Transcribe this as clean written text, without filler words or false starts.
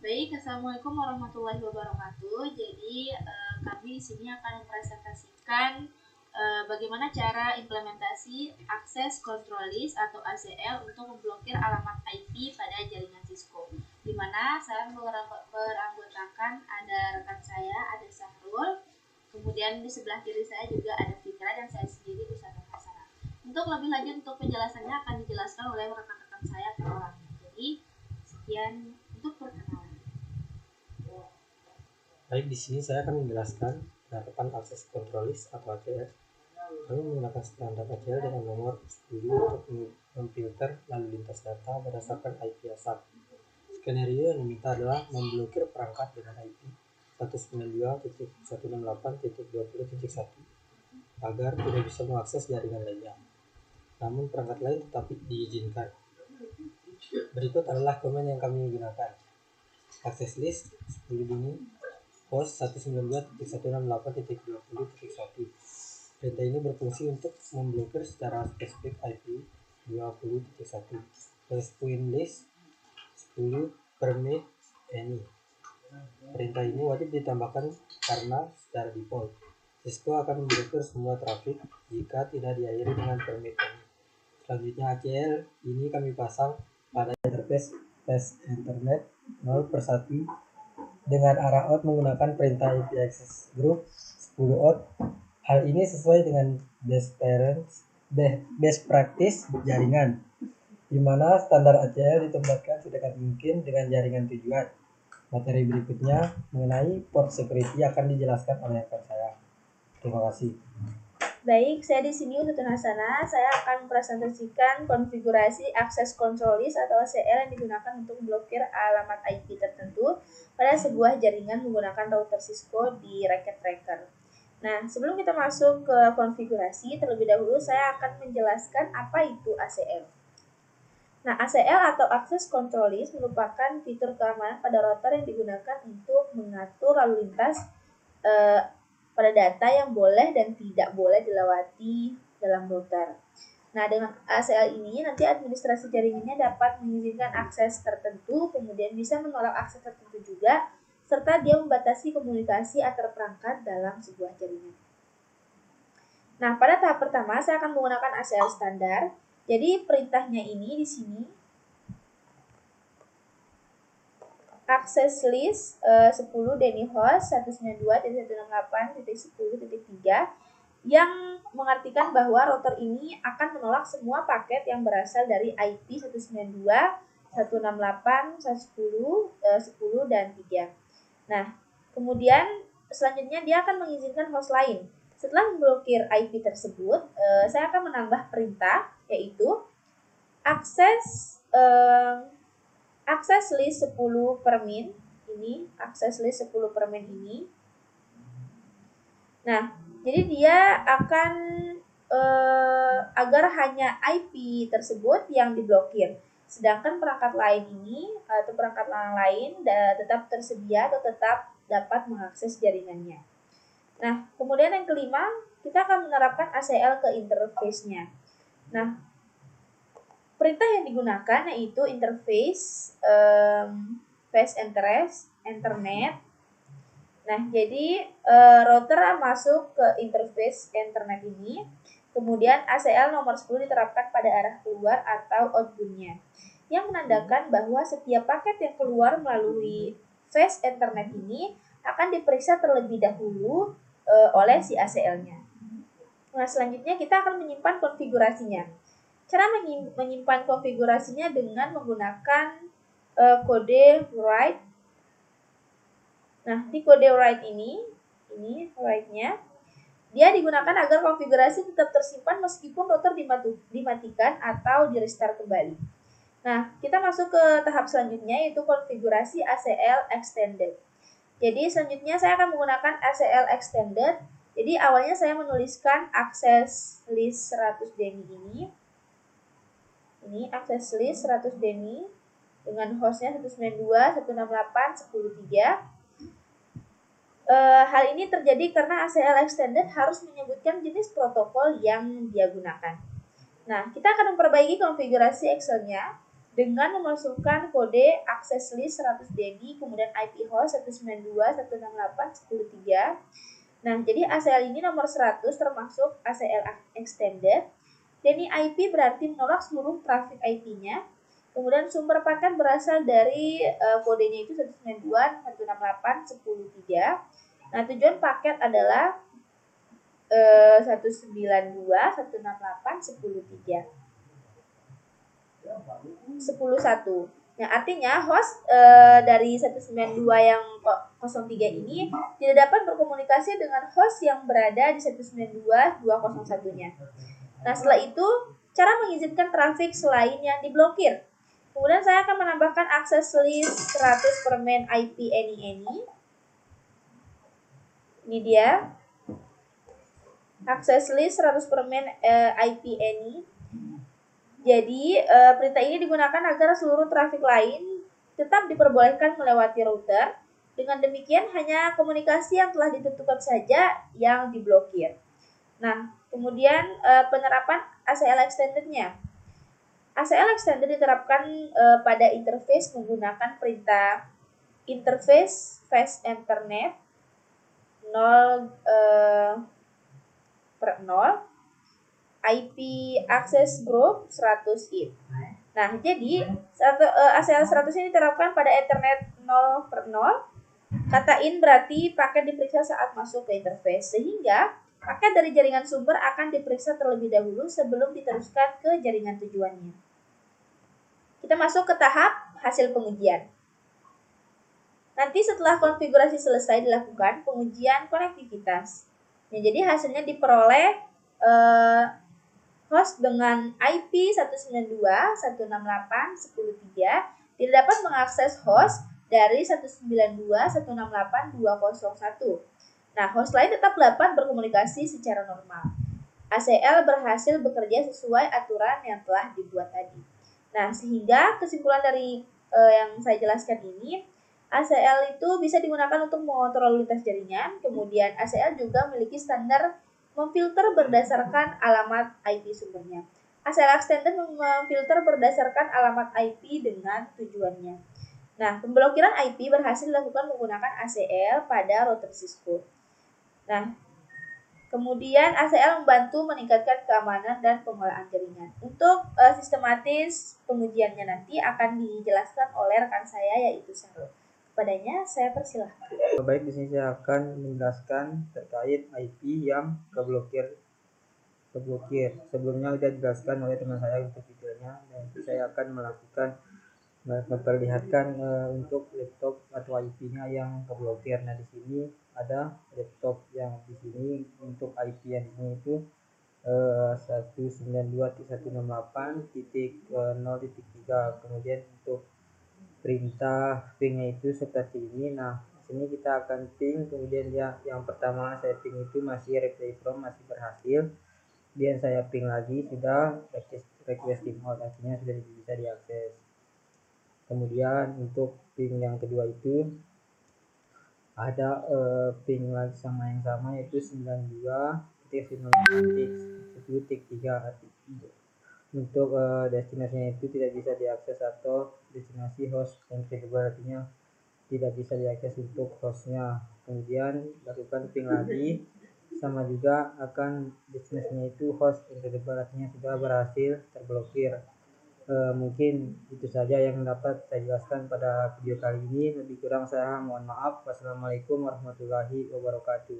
Baik, assalamualaikum warahmatullahi wabarakatuh. Jadi kami di sini akan mempresentasikan bagaimana cara implementasi akses control list atau ACL untuk memblokir alamat IP pada jaringan Cisco. Di mana saya beranggotakan ada rekan saya, ada Sahrul, kemudian di sebelah kiri saya juga ada Fitra dan saya sendiri Ustazah Hasanah. Untuk lebih lanjut untuk penjelasannya akan dijelaskan oleh rekan-rekan saya per orangnya. Jadi sekian untuk perkenalan. Baik, di sini saya akan menjelaskan penerapan akses control list atau ACL. Kami menggunakan standar ACL dengan nomor 10 untuk memfilter lalu lintas data berdasarkan IP asal. Skenario yang diminta adalah memblokir perangkat dengan IP 192.168.20.1 agar tidak bisa mengakses jaringan lainnya. Namun perangkat lain tetap diizinkan. Berikut adalah komen yang kami gunakan. Akses list 10 ini host 192.168.20.1. Perintah ini berfungsi untuk memblokir secara spesifik IP 20.1. Point list 10 permit any. Perintah ini wajib ditambahkan karena secara default Cisco akan memblokir semua trafik jika tidak diakhiri dengan permit any. Selanjutnya ACL ini kami pasang pada interface test internet 0/1 dengan arah out menggunakan perintah IP access group 10 out. Hal ini sesuai dengan best practice jaringan, di mana standar ACL ditempatkan sedekat mungkin dengan jaringan tujuan. Materi berikutnya mengenai port security akan dijelaskan oleh rekan saya. Terima kasih. Baik, saya di sini Ustazah Hasanah. Saya akan mempresentasikan konfigurasi akses control list atau ACL yang digunakan untuk blokir alamat IP tertentu pada sebuah jaringan menggunakan router Cisco di Racket Tracker. Nah, sebelum kita masuk ke konfigurasi, terlebih dahulu saya akan menjelaskan apa itu ACL. Nah, ACL atau Access Control List merupakan fitur keamanan pada router yang digunakan untuk mengatur lalu lintas pada data yang boleh dan tidak boleh dilewati dalam router. Nah, dengan ACL ini nanti administrasi jaringannya dapat mengizinkan akses tertentu, kemudian bisa menolak akses tertentu juga, serta dia membatasi komunikasi antar perangkat dalam sebuah jaringan. Nah, pada tahap pertama saya akan menggunakan ACL standar. Jadi perintahnya ini di sini access list 10 Denny host 192.168.10.3 yang mengartikan bahwa router ini akan menolak semua paket yang berasal dari IP 192.168.110.10 dan 3. Nah, kemudian selanjutnya dia akan mengizinkan host lain. Setelah memblokir IP tersebut, saya akan menambah perintah yaitu access list 10 permin ini, access list 10 permin ini. Nah, jadi dia akan agar hanya IP tersebut yang diblokir. Sedangkan perangkat lain ini atau perangkat lain tetap tersedia atau tetap dapat mengakses jaringannya. Nah, kemudian yang kelima, kita akan menerapkan ACL ke interface-nya. Nah, perintah yang digunakan yaitu interface face internet. Nah, jadi router masuk ke interface internet ini, kemudian ACL nomor 10 diterapkan pada arah keluar atau outbound-nya, yang menandakan bahwa setiap paket yang keluar melalui face internet ini akan diperiksa terlebih dahulu oleh si ACL-nya. Nah, selanjutnya kita akan menyimpan konfigurasinya. Cara menyimpan konfigurasinya dengan menggunakan kode write. Nah, di kode write ini write-nya, dia digunakan agar konfigurasi tetap tersimpan meskipun router dimatikan atau di-restart kembali. Nah, kita masuk ke tahap selanjutnya yaitu konfigurasi ACL extended. Jadi selanjutnya saya akan menggunakan ACL extended. Jadi awalnya saya menuliskan access list 100 Denny ini. Ini access list 100 Denny dengan hostnya 192.168.10.3. Hal ini terjadi karena ACL extended harus menyebutkan jenis protokol yang dia gunakan. Nah, kita akan memperbaiki konfigurasi Excel-nya dengan memasukkan kode access list 100 DNI, kemudian IP host 192.168.10.3. Nah, jadi ACL ini nomor 100 termasuk ACL extended. DNI IP berarti menolak seluruh traffic IP-nya. Kemudian sumber paket berasal dari kodenya itu 192.168.10.3. Nah, tujuan paket adalah 192.168.10.3. 10.1. Nah, artinya host dari 192 yang 03 ini tidak dapat berkomunikasi dengan host yang berada di 192.201-nya. Nah, setelah itu cara mengizinkan trafik selain yang diblokir. Kemudian saya akan menambahkan access list 100 per main IP any. Ini dia. Access list 100 per main IP any. Jadi, perintah ini digunakan agar seluruh trafik lain tetap diperbolehkan melewati router. Dengan demikian, hanya komunikasi yang telah ditentukan saja yang diblokir. Nah, kemudian penerapan ACL extended-nya. ACL extended diterapkan pada interface menggunakan perintah interface fast internet 0/0 IP access group 100 int. Nah, jadi ACL 100 ini diterapkan pada Ethernet 0/0. Kata in berarti paket diperiksa saat masuk ke interface, sehingga paket dari jaringan sumber akan diperiksa terlebih dahulu sebelum diteruskan ke jaringan tujuannya. Kita masuk ke tahap hasil pengujian. Nanti setelah konfigurasi selesai dilakukan pengujian konektivitas. Ya, jadi hasilnya diperoleh host dengan IP 192.168.10.3 tidak dapat mengakses host dari 192.168.201. Nah, host lain tetap dapat berkomunikasi secara normal. ACL berhasil bekerja sesuai aturan yang telah dibuat tadi. Nah, sehingga kesimpulan dari yang saya jelaskan ini, ACL itu bisa digunakan untuk mengontrol lintas jaringan. Kemudian ACL juga memiliki standar memfilter berdasarkan alamat IP sumbernya. ACL extended memfilter berdasarkan alamat IP dengan tujuannya. Nah, pemblokiran IP berhasil dilakukan menggunakan ACL pada router Cisco. Nah, kemudian ACL membantu meningkatkan keamanan dan pengolahan jaringan. Untuk sistematis pengujiannya nanti akan dijelaskan oleh rekan saya yaitu Sarul. Kepadanya saya persilahkan. Baik, di sini saya akan menjelaskan terkait IP yang keblokir. Sebelumnya sudah dijelaskan oleh teman saya untuk detailnya, dan saya akan memperlihatkan untuk laptop atau IP-nya yang keblokir. Nah, di sini ada laptop yang di sini untuk IP yang ini itu 192.168.0.3. Kemudian untuk perintah pingnya itu seperti ini. Nah, di sini kita akan ping, kemudian yang pertama saya ping itu masih reply from, masih berhasil. Kemudian saya ping lagi sudah request remote, artinya sudah bisa diakses. Kemudian untuk ping yang kedua itu ada ping lagi yang sama yaitu 92.168.10.3. Untuk destinasinya itu tidak bisa diakses atau destinasi host uncreatable, artinya tidak bisa diakses untuk hostnya. Kemudian lakukan ping lagi, sama juga akan destinasinya itu host uncreatable, artinya sudah berhasil terblokir. Mungkin itu saja yang dapat saya jelaskan pada video kali ini. Lebih kurang saya mohon maaf. Wassalamualaikum warahmatullahi wabarakatuh.